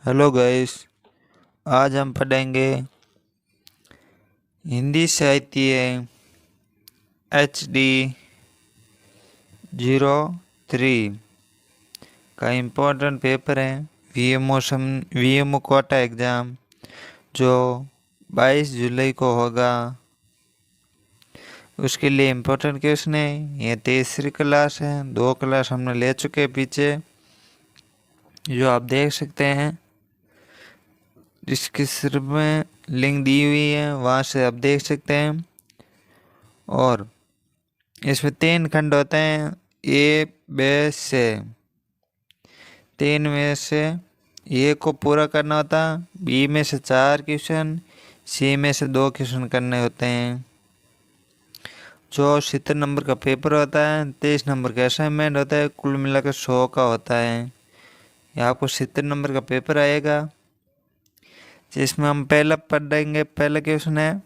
Hello guys. आज हम पढ़ेंगे हिंदी साहित्य HD 03 का इम्पोर्टेंट पेपर है। VMO कोटा एग्ज़ाम जो 22 जुलाई को होगा। उसके लिए इम्पोर्टेंट क्वेश्चन है। ये तीसरी क्लास है, 2 क्लास हमने ले चुके हैं पीछे, जो आप देख सकते हैं। डिस्क्रिप्शन में लिंक दी हुई है, वहाँ से आप देख सकते हैं। और इसमें 3 खंड होते हैं, ए बी से। 3 में से ए को पूरा करना होता, बी में से 4 क्वेश्चन, सी में से 2 क्वेश्चन करने होते हैं। जो 70 नंबर का पेपर होता है, 23 नंबर का असाइनमेंट होता है, कुल मिलाकर 100 का होता है। ये आपको 70 नंबर का पेपर आएगा, जिसमें हम पहला पढ़ेंगे। पहला क्वेश्चन है,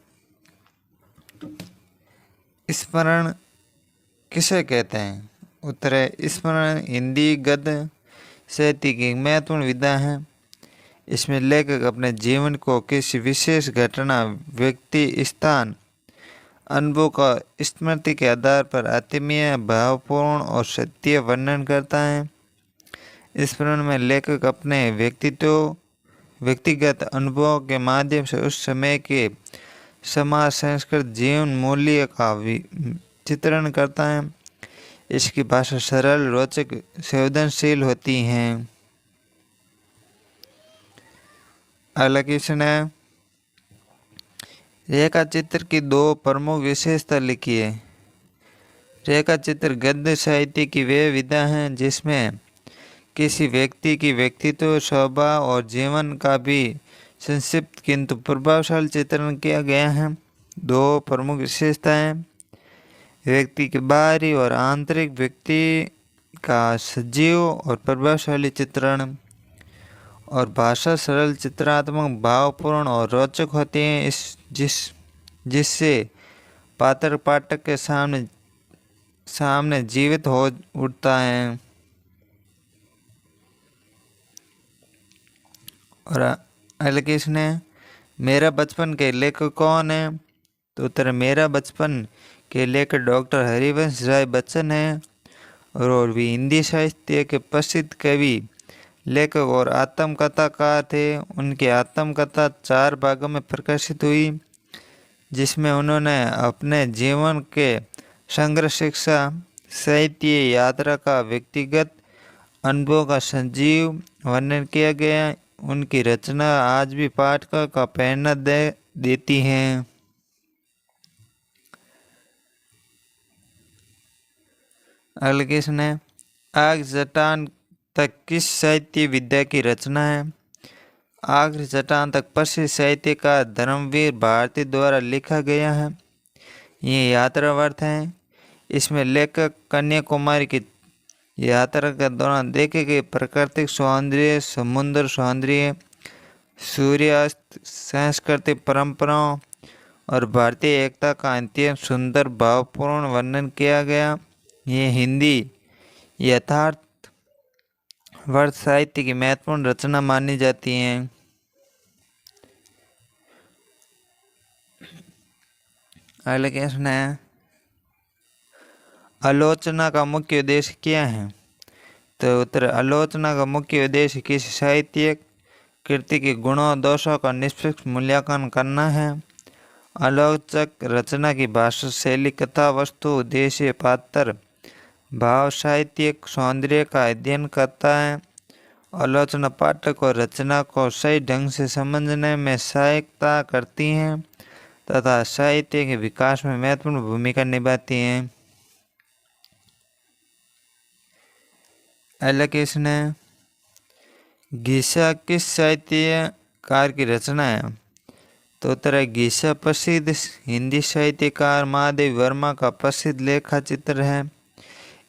स्मरण किसे कहते हैं? उत्तर है स्मरण हिंदी गद्य साहित्य की महत्वपूर्ण विधा है। इसमें लेखक अपने जीवन को किसी विशेष घटना, व्यक्ति, स्थान, अनुभव का स्मृति के आधार पर आत्मीय, भावपूर्ण और सत्य वर्णन करता है। स्मरण में लेखक अपने व्यक्तिगत अनुभवों के माध्यम से उस समय के समाज, संस्कृति, जीवन मूल्य का चित्रण करता है। इसकी भाषा सरल, रोचक, संवेदनशील होती है। अगला क्वेश्चन है, रेखा चित्र की 2 प्रमुख विशेषता लिखिए। रेखा चित्र गद्य साहित्य की वे विधा है जिसमें किसी व्यक्ति की व्यक्तित्व, स्वभाव और जीवन का भी संक्षिप्त किंतु प्रभावशाली चित्रण किया गया है। 2 प्रमुख विशेषताएं, व्यक्ति के बाहरी और आंतरिक व्यक्ति का सजीव और प्रभावशाली चित्रण, और भाषा सरल, चित्रात्मक, भावपूर्ण और रोचक होती है। जिससे पात्र पाठक के सामने जीवित हो उठता है। और अगला क्वेश्चन है, मेरा बचपन के लेखक कौन है? तो उत्तर, मेरा बचपन के लेखक डॉक्टर हरिवंश राय बच्चन है, और भी हिंदी साहित्य के प्रसिद्ध कवि, लेखक और आत्मकथाकार थे। उनकी आत्मकथा 4 भागों में प्रकाशित हुई, जिसमें उन्होंने अपने जीवन के संघर्ष, शिक्षा, साहित्य, यात्रा का व्यक्तिगत अनुभव का सजीव वर्णन किया गया। उनकी रचना आज भी पाठकों का प्रेरणा देती हैं। अगला क्वेश्चन है, आग चट्टान तक किस साहित्य विधा की रचना है? आग चट्टान तक प्रसिद्ध साहित्यकार धर्मवीर भारती द्वारा लिखा गया है। ये यात्रा वर्थ है। इसमें लेखक कन्याकुमारी की यात्रा के दौरान देखे गए प्राकृतिक सौंदर्य, समुद्र सौंदर्य, सूर्यास्त, सांस्कृतिक परंपराओं और भारतीय एकता का अत्यंत सुंदर, भावपूर्ण वर्णन किया गया। ये हिंदी यथार्थ वर्त साहित्य की महत्वपूर्ण रचना मानी जाती है। अगला क्वेश्चन है, आलोचना का मुख्य उद्देश्य क्या है? तो उत्तर, आलोचना का मुख्य उद्देश्य किसी साहित्यिक कृति के गुणों, दोषों का निष्पक्ष मूल्यांकन करना है। आलोचक रचना की भाषा शैली, कथा वस्तु, उद्देश्य, पात्र, भाव, साहित्यिक सौंदर्य का अध्ययन करता है। आलोचना पाठक और रचना को सही ढंग से समझने में सहायता करती हैं तथा साहित्य के विकास में महत्वपूर्ण भूमिका निभाती हैं। अगला क्वेश्चन है, गीसा किस साहित्यकार की रचना है? तो उत्तर है, गीसा प्रसिद्ध हिंदी साहित्यकार महादेव वर्मा का प्रसिद्ध लेखा चित्र है।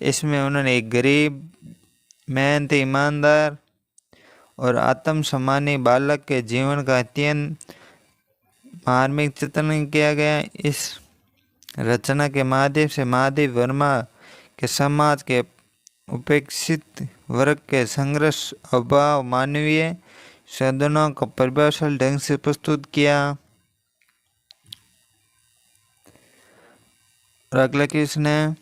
इसमें उन्होंने एक गरीब, मेहनती, ईमानदार और आत्मसम्मानी बालक के जीवन का अत्यंत मार्मिक चित्रण किया गया। इस रचना के माध्यम से महादेव वर्मा के समाज के उपेक्षित वर्ग के संघर्ष, अभाव, मानवीय संवेदनाओं को प्रभावशाली ढंग से प्रस्तुत किया। और अगला क्वेश्चन है,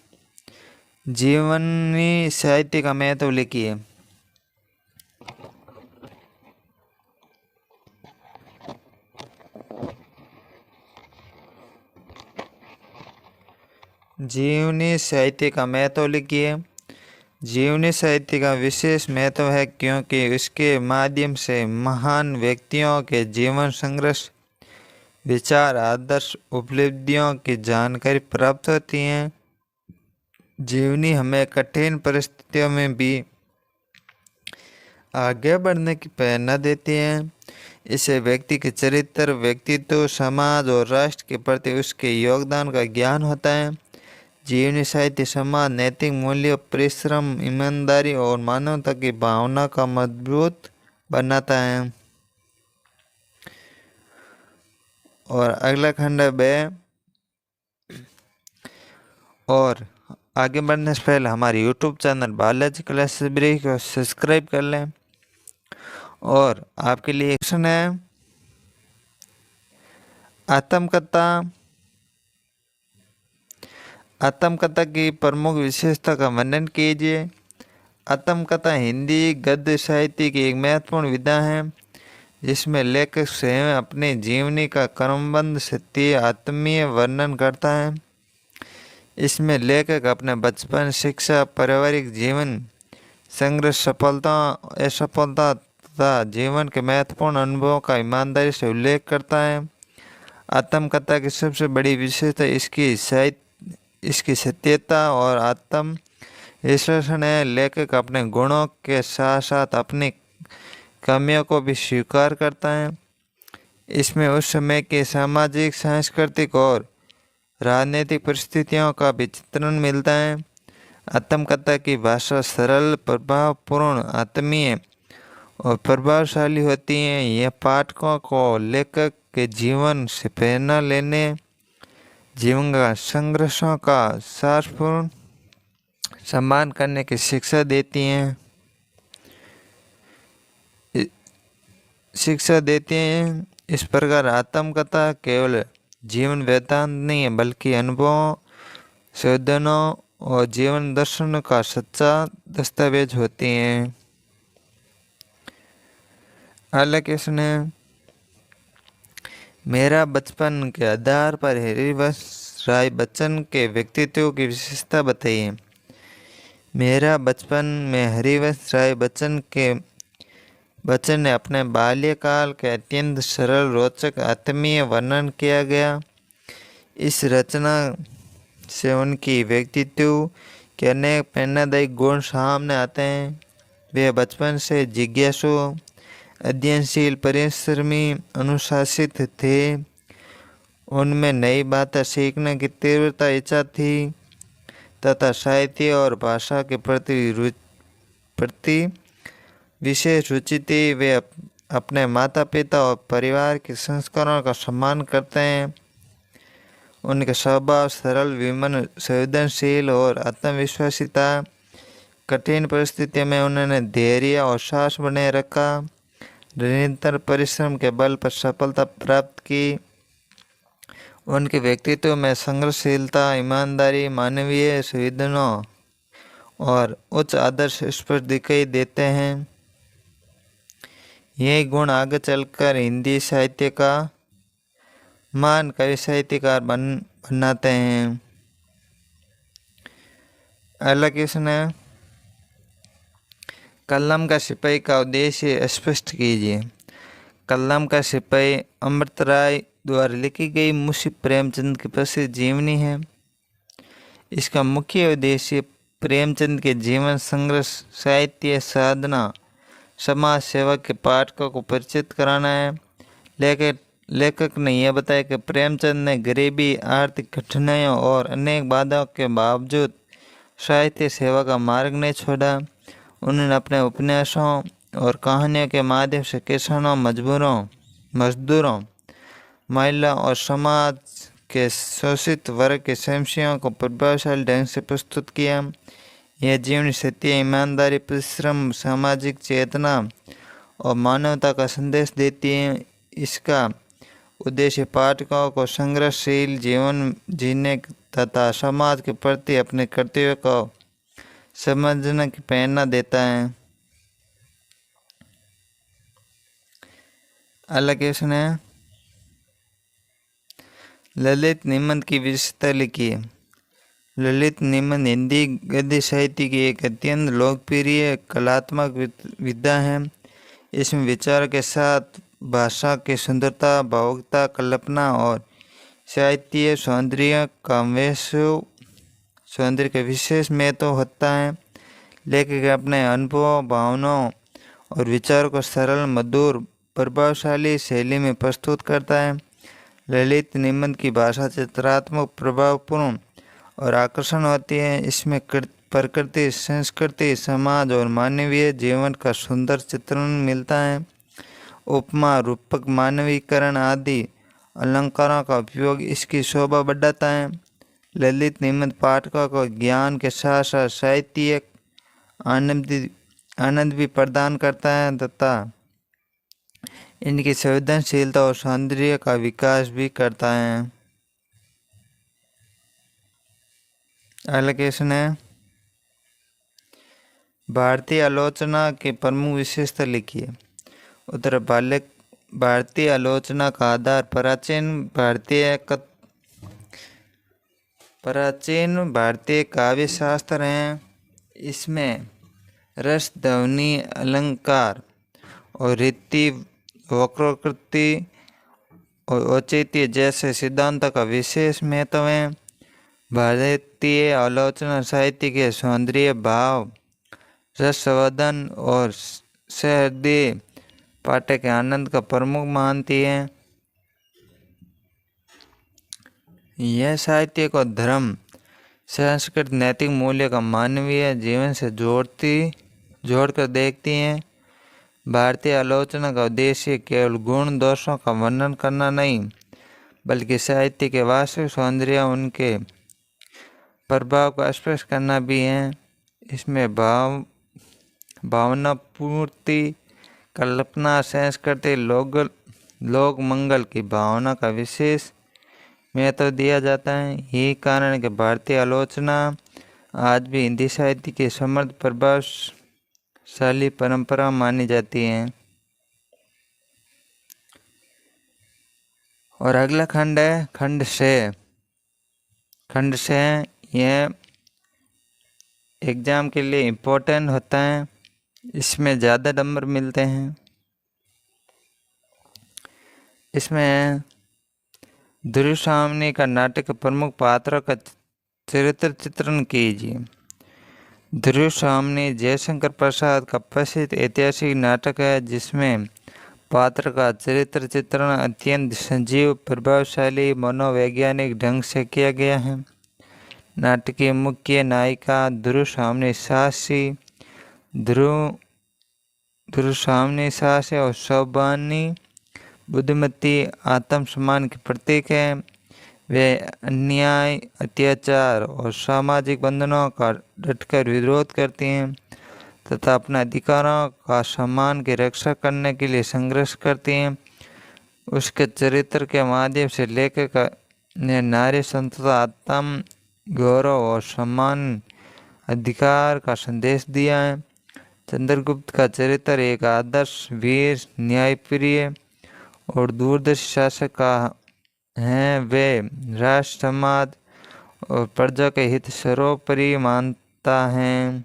जीवनी साहित्य का महत्व लिखिए। जीवनी साहित्य का महत्व लिखिए। जीवनी साहित्य का विशेष महत्व है क्योंकि इसके माध्यम से महान व्यक्तियों के जीवन संघर्ष, विचार, आदर्श, उपलब्धियों की जानकारी प्राप्त होती है। जीवनी हमें कठिन परिस्थितियों में भी आगे बढ़ने की प्रेरणा देती है। इससे व्यक्ति के चरित्र, व्यक्तित्व, समाज और राष्ट्र के प्रति उसके योगदान का ज्ञान होता है। जीवनी साहित्य समाज, नैतिक मूल्य, परिश्रम, ईमानदारी और मानवता की भावना का मजबूत बनाता है। और अगला खंड है और आगे बढ़ने से पहले हमारे YouTube channel Balaji classes break को सब्सक्राइब कर लें। और आपके लिए क्वेश्चन है, आत्मकथा। आत्मकथा की प्रमुख विशेषता का वर्णन कीजिए। आत्मकथा हिंदी गद्य साहित्य की एक महत्वपूर्ण विधा है जिसमें लेखक स्वयं अपनी जीवनी का क्रमबद्ध सत्य आत्मीय वर्णन करता है। इसमें लेखक अपने बचपन, शिक्षा, पारिवारिक जीवन, संघर्ष, सफलता, असफलता तथा जीवन के महत्वपूर्ण अनुभवों का ईमानदारी से उल्लेख करता है। आत्मकथा की सबसे बड़ी विशेषता इसकी सत्यता और आत्म विश्लेषण है। लेखक अपने गुणों के साथ साथ अपनी कमियों को भी स्वीकार करता है। इसमें उस समय के सामाजिक, सांस्कृतिक और राजनीतिक परिस्थितियों का भी चित्रण मिलता है। आत्मकथा की भाषा सरल, प्रभावपूर्ण, आत्मीय और प्रभावशाली होती है। यह पाठकों को लेखक के जीवन से प्रेरणा लेने, जीवन का संघर्षों का सारपूर्ण सम्मान करने की शिक्षा देती हैं। इस प्रकार आत्मकथा केवल जीवन वृत्तांत नहीं है बल्कि अनुभवों, संवेदनाओं और जीवन दर्शन का सच्चा दस्तावेज होती हैं। अगला क्वेश्चन है, मेरा बचपन के आधार पर हरिवंश राय बच्चन के व्यक्तित्व की विशेषता बताइए। मेरा बचपन में हरिवंश राय बच्चन ने अपने बाल्यकाल के अत्यंत सरल, रोचक, आत्मीय वर्णन किया गया। इस रचना से उनकी व्यक्तित्व के अनेक प्रेरणादायी गुण सामने आते हैं। वे बचपन से जिज्ञासु, अध्ययनशील, परिश्रमी, अनुशासित थे। उनमें नई बातें सीखने की तीव्रता इच्छा थी तथा साहित्य और भाषा के प्रति विशेष रुचि थी। वे अपने माता पिता और परिवार के संस्कारों का सम्मान करते हैं। उनके स्वभाव सरल, विनम्र, संवेदनशील और आत्मविश्वासी था। कठिन परिस्थितियों में उन्होंने धैर्य और साहस बनाए रखा, निरंतर परिश्रम के बल पर सफलता प्राप्त की। उनके व्यक्तित्व में संघर्षशीलता, ईमानदारी, मानवीय संवेदनाओं और उच्च आदर्श स्पष्ट दिखाई देते हैं। ये गुण आगे चलकर हिंदी साहित्य का महान कवि साहित्यकार बनाते हैं। अगला क्वेश्चन है, कलम का सिपाही का उद्देश्य स्पष्ट कीजिए। कलम का सिपाही अमृत राय द्वारा लिखी गई मुंशी प्रेमचंद की प्रसिद्ध जीवनी है। इसका मुख्य उद्देश्य प्रेमचंद के जीवन, संघर्ष, साहित्य साधना, समाज सेवा के पाठकों को परिचित कराना है। लेखक ने यह बताया कि प्रेमचंद ने गरीबी, आर्थिक कठिनाइयों और अनेक बाधाओं के बावजूद साहित्य सेवा का मार्ग नहीं छोड़ा। उन्होंने अपने उपन्यासों और कहानियों के माध्यम से किसानों, मजदूरों, महिलाओं और समाज के शोषित वर्ग के समस्याओं को प्रभावशाली ढंग से प्रस्तुत किया। यह जीवनी सत्य, ईमानदारी, परिश्रम, सामाजिक चेतना और मानवता का संदेश देती है। इसका उद्देश्य पाठकों को संघर्षशील जीवन जीने तथा समाज के प्रति अपने कर्तव्य को समझने की प्रेरणा देता है। अगला क्वेश्चन है, ललित निबंध की विशेषता लिखिए। ललित निबंध हिंदी गद्य साहित्य की एक अत्यंत लोकप्रिय कलात्मक विधा है। इसमें विचार के साथ भाषा की सुंदरता, भावुकता, कल्पना और साहित्य सौंदर्य का विशेष महत्व होता है। लेखक अपने अनुभव, भावनाओं और विचारों को सरल, मधुर, प्रभावशाली शैली में प्रस्तुत करता है। ललित निबंध की भाषा चित्रात्मक, प्रभावपूर्ण और आकर्षण होती है। इसमें प्रकृति, संस्कृति, समाज और मानवीय जीवन का सुंदर चित्रण मिलता है। उपमा, रूपक, मानवीकरण आदि अलंकारों का उपयोग इसकी शोभा बढ़ाता है। ललित निबंध पाठकों को ज्ञान के साथ साथ साहित्यिक आनंद भी प्रदान करता है तथा इनकी संवेदनशीलता और सौंदर्य का विकास भी करता है। अगला क्वेश्चन है, भारतीय आलोचना की प्रमुख विशेषता लिखिए। उत्तर, भारतीय आलोचना का आधार प्राचीन भारतीय काव्य शास्त्र हैं। इसमें रस, ध्वनि, अलंकार और रीति, वक्रोक्ति और औचित्य जैसे सिद्धांतों का विशेष महत्व है। भारतीय आलोचना साहित्य के सौंदर्य, भाव, रसवर्धन और सहृदय पाठक के आनंद का प्रमुख मानती है। यह साहित्य को धर्म, संस्कृति, नैतिक मूल्य का मानवीय जीवन से जोड़कर देखती हैं। भारतीय आलोचना का उद्देश्य केवल गुण दोषों का वर्णन करना नहीं, बल्कि साहित्य के वास्तविक सौंदर्य, उनके प्रभाव को स्पष्ट करना भी है। इसमें भावना पूर्ति, कल्पना, संस्कृति, लोक मंगल की भावना का विशेष महत्व दिया जाता है। यही कारण है कि भारतीय आलोचना आज भी हिंदी साहित्य की समृद्ध, प्रभावशाली परंपरा मानी जाती है। और अगला खंड है खंड से यह एग्जाम के लिए इम्पोर्टेंट होता है। इसमें ज़्यादा नंबर मिलते हैं। इसमें ध्रुव सामने का नाटक प्रमुख पात्रों का चरित्र चित्रण कीजिए। ध्रुव सामने जयशंकर प्रसाद का प्रसिद्ध ऐतिहासिक नाटक है, जिसमें पात्र का चरित्र चित्रण अत्यंत सजीव, प्रभावशाली, मनोवैज्ञानिक ढंग से किया गया है। नाटक की मुख्य नायिका ध्रुव सामने साहसी और सौभानी, बुद्धिमती, आत्मसम्मान के प्रतीक है। वे अन्याय, अत्याचार और सामाजिक बंधनों का डटकर विरोध करती हैं तथा अपने अधिकारों का सम्मान की रक्षा करने के लिए संघर्ष करती हैं। उसके चरित्र के माध्यम से लेखक ने नारी संतता, आत्म गौरव और सम्मान, अधिकार का संदेश दिया है। चंद्रगुप्त का चरित्र एक आदर्श, वीर, न्यायप्रिय और दूरदर्शी शासक का है। वे राष्ट्र, समाज और प्रजा के हित सर्वोपरि मानता है।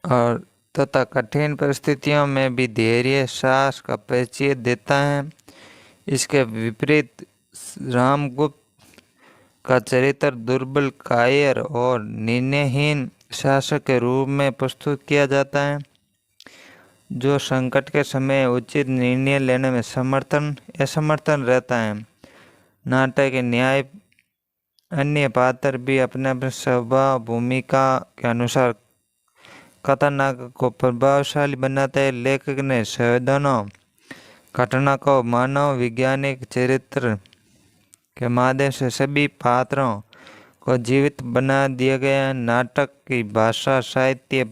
और तथा कठिन परिस्थितियों में भी धैर्य, साहस का परिचय देता है। इसके विपरीत रामगुप्त का चरित्र दुर्बल, कायर और निर्णयहीन शासक के रूप में प्रस्तुत किया जाता है, जो संकट के समय उचित निर्णय लेने में असमर्थन रहता है। नाटक के न्याय अन्य पात्र भी अपने अपने स्वभाव, भूमिका के अनुसार कथानक को प्रभावशाली बनाते हैं। लेखक ने संवेदनों, घटना को मानव वैज्ञानिक चरित्र के माध्यम से सभी पात्रों को जीवित बना दिया गया। नाटक की भाषा साहित्य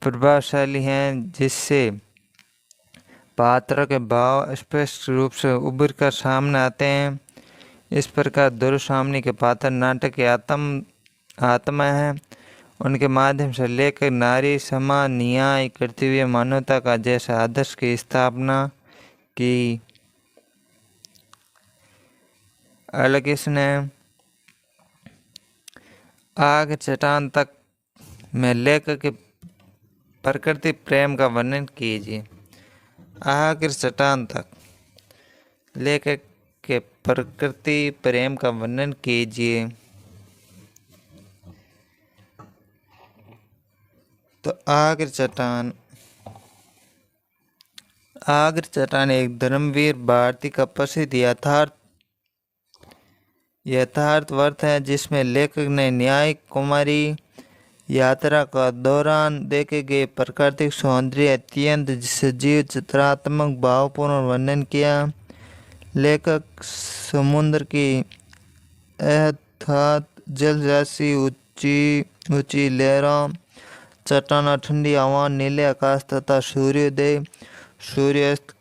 प्रभावशाली है, जिससे पात्र के भाव स्पष्ट रूप से उभर कर सामने आते हैं। इस प्रकार दुर्सामनी के पात्र नाटक की आत्मा है। उनके माध्यम से लेकर नारी समान न्याय करते हुए मानवता का जैसे आदर्श की स्थापना की। अलग इसने आग चट्टान तक में लेकर के प्रकृति प्रेम का वर्णन कीजिए। आग चट्टान तक लेकर के प्रकृति प्रेम का वर्णन कीजिए। तो आग चट्टान एक धर्मवीर भारती का प्रसिद्ध यथार्थवर्त है, जिसमें लेखक ने न्याय कुमारी यात्रा का दौरान देखे गए प्राकृतिक सौंदर्य अत्यंत सजीव चित्रात्मक भावपूर्ण वर्णन किया। लेखक समुद्र की अथाह जलराशि, ऊंची लहरों, चट्टानों, ठंडी हवा, नीले आकाश तथा सूर्योदय सूर्यास्त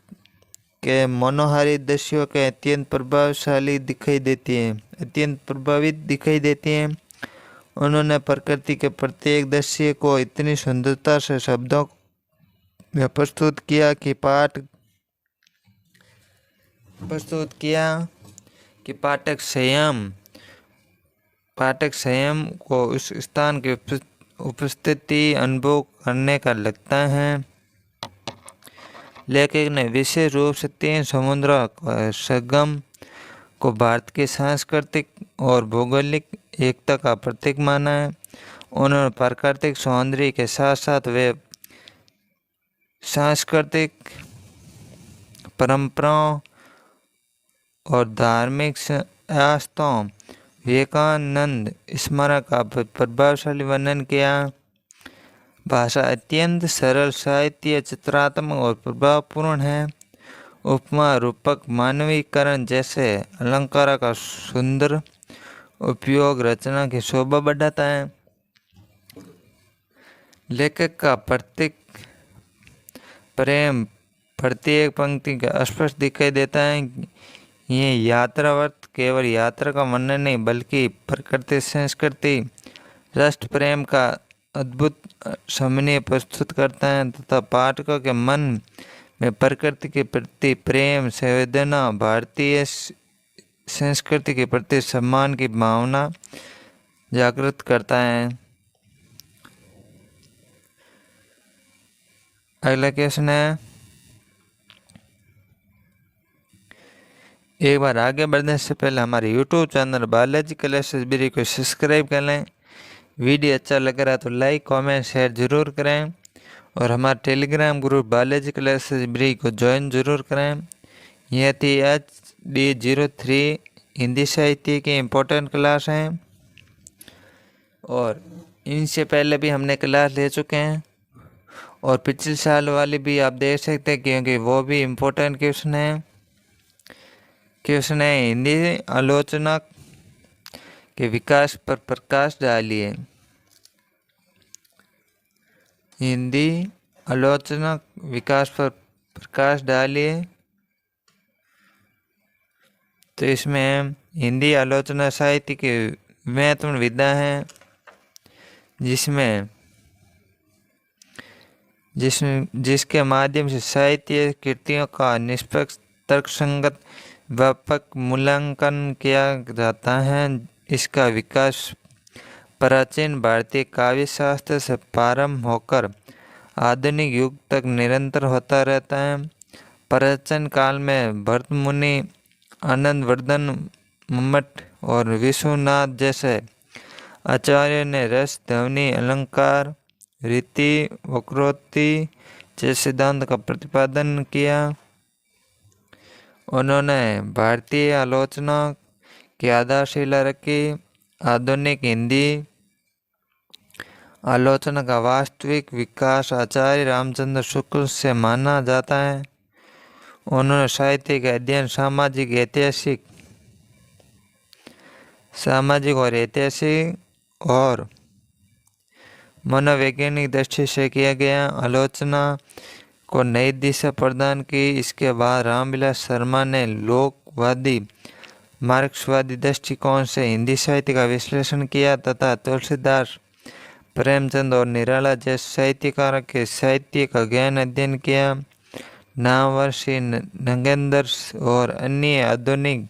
के मनोहारी दृश्यों के अत्यंत प्रभावित दिखाई देती हैं। उन्होंने प्रकृति के प्रत्येक दृश्य को इतनी सुंदरता से शब्दों में प्रस्तुत किया कि पाठक स्वयं को उस स्थान की उपस्थिति अनुभव करने का लगता है। लेखक ने विशेष रूप से 3 समुद्रों का संगम को भारत की सांस्कृतिक और भौगोलिक एकता का प्रतीक माना है। उन्होंने प्राकृतिक सौंदर्य के साथ साथ वे सांस्कृतिक परंपराओं और धार्मिक आस्थाओं विवेकानंद स्मारक का प्रभावशाली वर्णन किया। भाषा अत्यंत सरल, साहित्य चित्रात्मक और प्रभावपूर्ण है। उपमा, रूपक, मानवीकरण जैसे अलंकार का सुंदर उपयोग रचना की शोभा बढ़ाता है। लेखक का प्रेम प्रत्येक पंक्ति का स्पष्ट दिखाई देता है। ये यात्रावर्त केवल यात्रा का वर्णन नहीं, बल्कि प्रकृति, संस्कृति, राष्ट्र प्रेम का अद्भुत समन्वय प्रस्तुत करता है तथा पाठकों के मन में प्रकृति के प्रति प्रेम, संवेदना, भारतीय संस्कृति के प्रति सम्मान की भावना जागृत करता है। अगला क्वेश्चन है, एक बार आगे बढ़ने से पहले हमारे YouTube चैनल बालाजी क्लासेस ब्री को सब्सक्राइब कर लें। वीडियो अच्छा लग रहा है तो लाइक, कमेंट, शेयर जरूर करें और हमारे टेलीग्राम ग्रुप बालाजी क्लासेस ब्री को ज्वाइन जरूर करें। यह थी HD03 हिंदी साहित्य की इम्पोर्टेंट क्लास हैं और इनसे पहले भी हमने क्लास ले चुके हैं और पिछले साल वाली भी आप देख सकते हैं, क्योंकि वो भी इम्पोर्टेंट क्वेश्चन है। हिंदी आलोचना के विकास पर प्रकाश डालिए। हिंदी आलोचना विकास पर प्रकाश डालिए। तो इसमें हिंदी आलोचना साहित्य की महत्वपूर्ण विधा है, जिसके माध्यम से साहित्य कृतियों का निष्पक्ष, तर्कसंगत, व्यापक मूल्यांकन किया जाता है। इसका विकास प्राचीन भारतीय काव्य शास्त्र से प्रारंभ होकर आधुनिक युग तक निरंतर होता रहता है। प्राचीन काल में भरत मुनि, आनंदवर्धन मम्मट और विश्वनाथ जैसे आचार्यों ने रस, ध्वनि, अलंकार, रीति, वक्रोक्ति जैसे सिद्धांत का प्रतिपादन किया। उन्होंने भारतीय आलोचना की आधारशिला रखी। आधुनिक हिंदी आलोचना का वास्तविक विकास आचार्य रामचंद्र शुक्ल से माना जाता है। उन्होंने साहित्य के अध्ययन, सामाजिक, ऐतिहासिक, सामाजिक और ऐतिहासिक और मनोवैज्ञानिक दृष्टि से किया गया। आलोचना को नई दिशा प्रदान की। इसके बाद रामविलास शर्मा ने लोकवादी मार्क्सवादी दृष्टिकोण से हिंदी साहित्य का विश्लेषण किया तथा तुलसीदास, प्रेमचंद और निराला जैसे साहित्यकारों के साहित्य का गहन अध्ययन किया। नामवर श्री नंगेंद्र और अन्य आधुनिक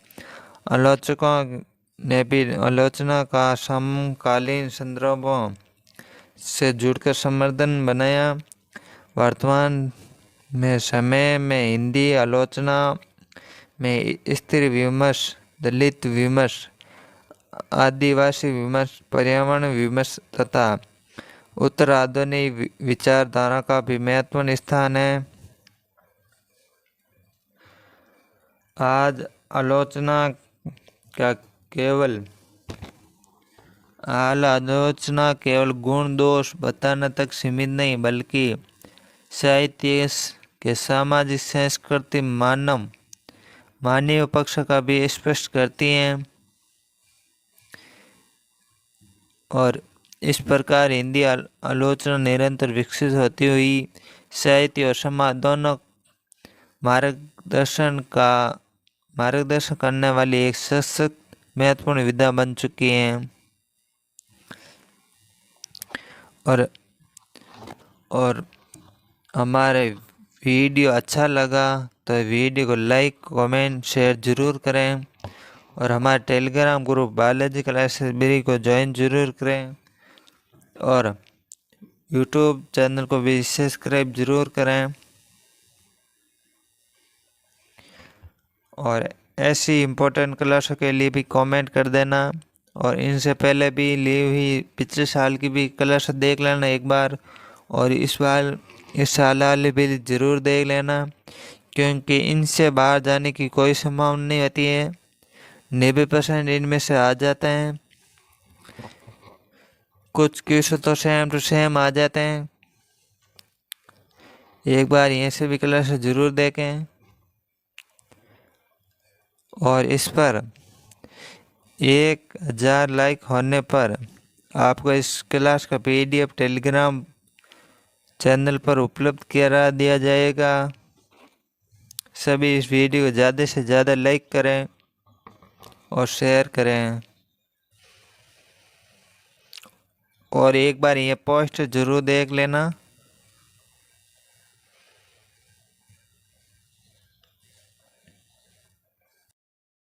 आलोचकों ने भी आलोचना का समकालीन संदर्भों से जुड़कर समर्थन बनाया। वर्तमान में समय में हिंदी आलोचना में स्त्री विमर्श, दलित विमर्श, आदिवासी विमर्श, पर्यावरण विमर्श तथा उत्तर आधुनिक विचारधारा का भी महत्वपूर्ण स्थान है। आज आलोचना केवल गुण दोष बताने तक सीमित नहीं बल्कि साहित्य के सामाजिक, सांस्कृतिक, मानवीय पक्ष का भी स्पष्ट करती है। और इस प्रकार हिंदी आलोचना निरंतर विकसित होती हुई साहित्य और समाज दोनों मार्गदर्शन करने वाली एक सशक्त महत्वपूर्ण विधा बन चुकी है। और हमारे वीडियो अच्छा लगा तो वीडियो को लाइक, कमेंट, शेयर जरूर करें और हमारे टेलीग्राम ग्रुप बालाजी क्लासेस को ज्वाइन जरूर करें और यूट्यूब चैनल को भी सब्सक्राइब जरूर करें। और ऐसी इम्पोर्टेंट क्लासों के लिए भी कमेंट कर देना और इनसे पहले भी ली हुई पिछले साल की भी क्लास देख लेना एक बार और इस साल वाले भी ज़रूर देख लेना, क्योंकि इनसे बाहर जाने की कोई संभावना नहीं होती है। 90% इनमें से आ जाते हैं, कुछ क्वेश्चन तो सेम टू सेम आ जाते हैं। एक बार यहाँ से भी क्लास ज़रूर देखें और इस पर 1000 लाइक होने पर आपको इस क्लास का PDF टेलीग्राम चैनल पर उपलब्ध करा दिया जाएगा। सभी इस वीडियो को ज़्यादा से ज़्यादा लाइक करें और शेयर करें और एक बार ये पोस्ट जरूर देख लेना।